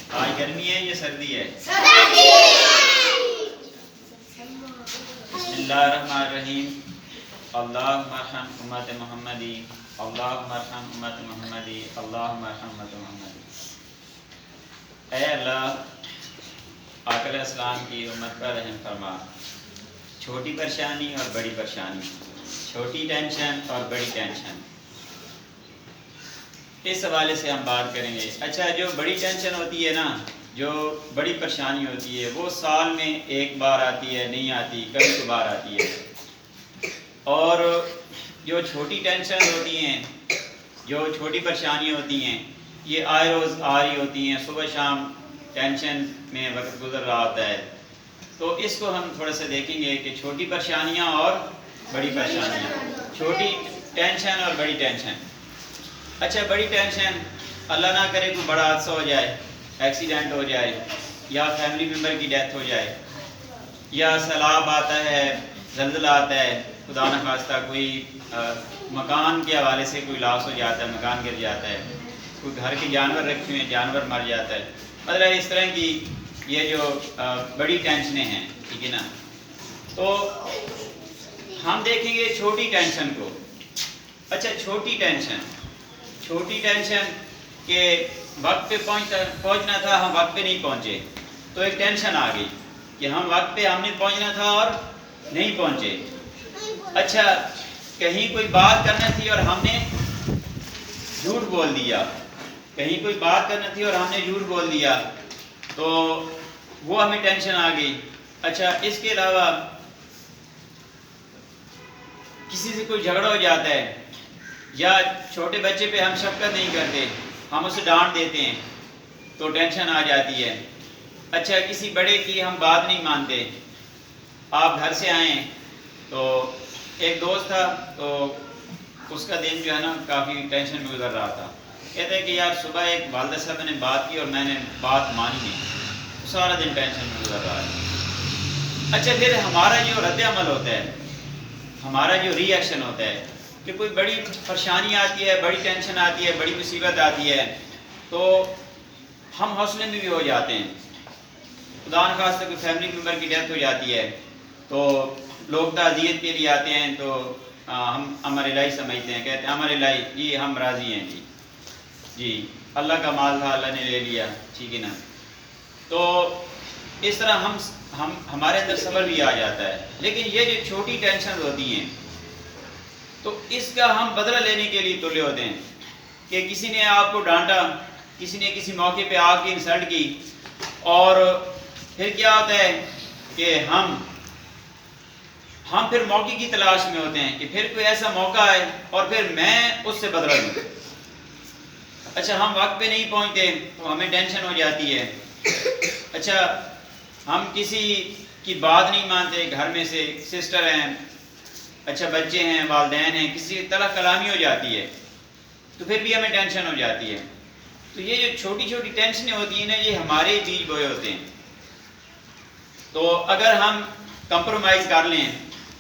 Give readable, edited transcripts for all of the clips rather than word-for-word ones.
آج گرمی ہے یا سردی ہے؟ بسم اللہ الرحمن الرحیم. اللہم ارحم امت محمدی، اللہم ارحم امت محمدی، اللہم ارحم امت محمدی. اے اللہ، آقا علیہ السلام کی امت پر رحم فرما. چھوٹی پریشانی اور بڑی پریشانی، چھوٹی ٹینشن اور بڑی ٹینشن، اس حوالے سے ہم بات کریں گے. اچھا، جو بڑی ٹینشن ہوتی ہے نا، جو بڑی پریشانی ہوتی ہے، وہ سال میں ایک بار آتی ہے، نہیں آتی، کبھی کبھار آتی ہے. اور جو چھوٹی ٹینشن ہوتی ہیں، جو چھوٹی پریشانی ہوتی ہیں، یہ آئے روز آ رہی ہوتی ہیں. صبح شام ٹینشن میں وقت گزر رہا ہوتا ہے. تو اس کو ہم تھوڑا سا دیکھیں گے کہ چھوٹی پریشانیاں اور بڑی پریشانیاں، چھوٹی ٹینشن اور بڑی ٹینشن. اچھا، بڑی ٹینشن، اللہ نہ کرے کوئی بڑا حادثہ ہو جائے، ایکسیڈنٹ ہو جائے، یا فیملی ممبر کی ڈیتھ ہو جائے، یا سیلاب آتا ہے، زلزلہ آتا ہے، خدا نخواستہ کوئی مکان کے حوالے سے کوئی لاس ہو جاتا ہے، مکان گر جاتا ہے، کوئی گھر کے جانور رکھے ہوئے جانور مر جاتا ہے. مطلب اس طرح کی یہ جو بڑی ٹینشنیں ہیں، ٹھیک ہے نا. تو ہم دیکھیں گے چھوٹی ٹینشن کو. اچھا، چھوٹی ٹینشن کہ وقت پہ پہنچنا تھا، ہم وقت پہ نہیں پہنچے، تو ایک ٹینشن آ گئی کہ ہم وقت پہ ہم نے پہنچنا تھا اور نہیں پہنچے. اچھا، کہیں کوئی بات کرنا تھی اور ہم نے جھوٹ بول دیا، کہیں کوئی بات کرنا تھی اور ہم نے جھوٹ بول دیا، تو وہ ہمیں ٹینشن آ گئی. اچھا، اس کے علاوہ کسی سے کوئی جھگڑا ہو جاتا ہے، یا چھوٹے بچے پہ ہم شفقت نہیں کرتے، ہم اسے ڈانٹ دیتے ہیں، تو ٹینشن آ جاتی ہے. اچھا، کسی بڑے کی ہم بات نہیں مانتے. آپ گھر سے آئیں تو ایک دوست تھا، تو اس کا دن جو ہے نا کافی ٹینشن میں گزر رہا تھا. کہتے ہیں کہ یار صبح ایک والدہ صاحب نے بات کی اور میں نے بات مانی نہیں، سارا دن ٹینشن میں گزر رہا ہے. اچھا، پھر ہمارا جو رد عمل ہوتا ہے، ہمارا جو ری ایکشن ہوتا ہے کہ کوئی بڑی پریشانی آتی ہے، بڑی ٹینشن آتی ہے، بڑی مصیبت آتی ہے، تو ہم حوصلے میں بھی ہو جاتے ہیں. خدا نخواستہ کوئی فیملی ممبر کی ڈیتھ ہو جاتی ہے، تو لوگ تعزیت کے لیے آتے ہیں، تو ہم امر الہی سمجھتے ہیں، کہتے ہیں امر الہی جی ہم راضی ہیں، جی اللہ کا مال تھا، اللہ نے لے لیا، ٹھیک ہے نا. تو اس طرح ہمارے اندر صبر بھی آ جاتا ہے. لیکن یہ جو چھوٹی ٹینشن ہوتی ہیں، تو اس کا ہم بدلہ لینے کے لیے تلے ہوتے ہیں کہ کسی نے آپ کو ڈانٹا، کسی نے کسی موقع پہ آ کے انسلٹ کی، اور پھر کیا ہوتا ہے کہ ہم پھر موقع کی تلاش میں ہوتے ہیں کہ پھر کوئی ایسا موقع آئے اور پھر میں اس سے بدلہ لوں. اچھا، ہم وقت پہ نہیں پہنچتے تو ہمیں ٹینشن ہو جاتی ہے. اچھا، ہم کسی کی بات نہیں مانتے، گھر میں سے سسٹر ہیں، اچھا بچے ہیں، والدین ہیں، کسی طرح کلامی ہو جاتی ہے، تو پھر بھی ہمیں ٹینشن ہو جاتی ہے. تو یہ جو چھوٹی چھوٹی ٹینشنیں ہوتی ہیں نا، یہ ہمارے بیج بوئے ہوتے ہیں. تو اگر ہم کمپرومائز کر لیں،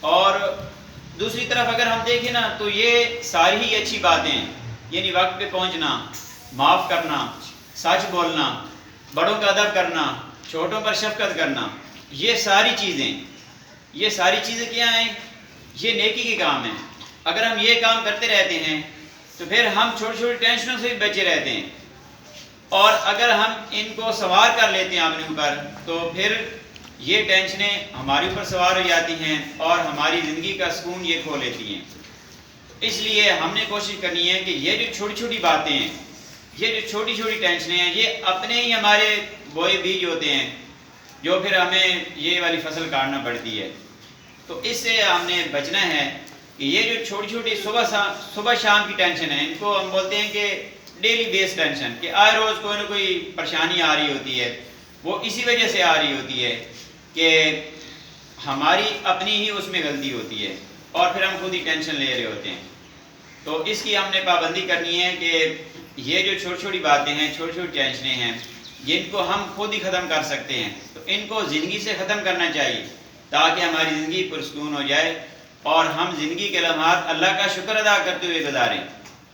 اور دوسری طرف اگر ہم دیکھیں نا، تو یہ ساری ہی اچھی باتیں ہیں، یعنی وقت پہ پہنچنا، معاف کرنا، سچ بولنا، بڑوں کا ادب کرنا، چھوٹوں پر شفقت کرنا، یہ ساری چیزیں کیا ہیں؟ یہ نیکی کے کام ہیں. اگر ہم یہ کام کرتے رہتے ہیں تو پھر ہم چھوٹی چھوٹی ٹینشنوں سے بھی بچے رہتے ہیں. اور اگر ہم ان کو سوار کر لیتے ہیں اپنے اوپر، تو پھر یہ ٹینشنیں ہمارے اوپر سوار ہو جاتی ہیں اور ہماری زندگی کا سکون یہ کھو لیتی ہیں. اس لیے ہم نے کوشش کرنی ہے کہ یہ جو چھوٹی چھوٹی باتیں ہیں، یہ جو چھوٹی چھوٹی ٹینشنیں ہیں، یہ اپنے ہی ہمارے بوئے بیج ہوتے ہیں، جو پھر ہمیں یہ والی فصل کاٹنا پڑتی ہے. تو اس سے ہم نے بچنا ہے کہ یہ جو چھوٹی چھوٹی صبح شام کی ٹینشن ہے، ان کو ہم بولتے ہیں کہ ڈیلی بیس ٹینشن، کہ آئے روز کوئی نہ کوئی پریشانی آ رہی ہوتی ہے. وہ اسی وجہ سے آ رہی ہوتی ہے کہ ہماری اپنی ہی اس میں غلطی ہوتی ہے، اور پھر ہم خود ہی ٹینشن لے رہے ہوتے ہیں. تو اس کی ہم نے پابندی کرنی ہے کہ یہ جو چھوٹی چھوٹی باتیں ہیں، چھوٹی چھوٹی ٹینشنیں ہیں، جن کو ہم خود ہی ختم کر سکتے ہیں، تو ان کو زندگی سے ختم کرنا چاہیے، تاکہ ہماری زندگی پرسکون ہو جائے اور ہم زندگی کے لمحات اللہ کا شکر ادا کرتے ہوئے گزاریں.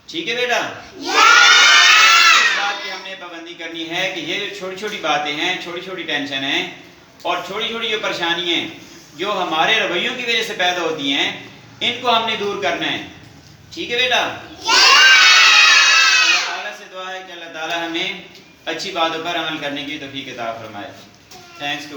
ٹھیک ہے بیٹا؟ اس بات کی ہم نے پابندی کرنی ہے کہ یہ جو چھوٹی چھوٹی باتیں ہیں، چھوٹی چھوٹی ٹینشن ہیں اور چھوٹی چھوٹی جو پریشانیاں ہیں جو ہمارے رویوں کی وجہ سے پیدا ہوتی ہیں، ان کو ہم نے دور کرنا ہے. ٹھیک ہے بیٹا؟ اللہ تعالیٰ سے دعا ہے کہ اللہ تعالیٰ ہمیں اچھی باتوں پر عمل کرنے کی توفیق عطا فرمائے. Thanks to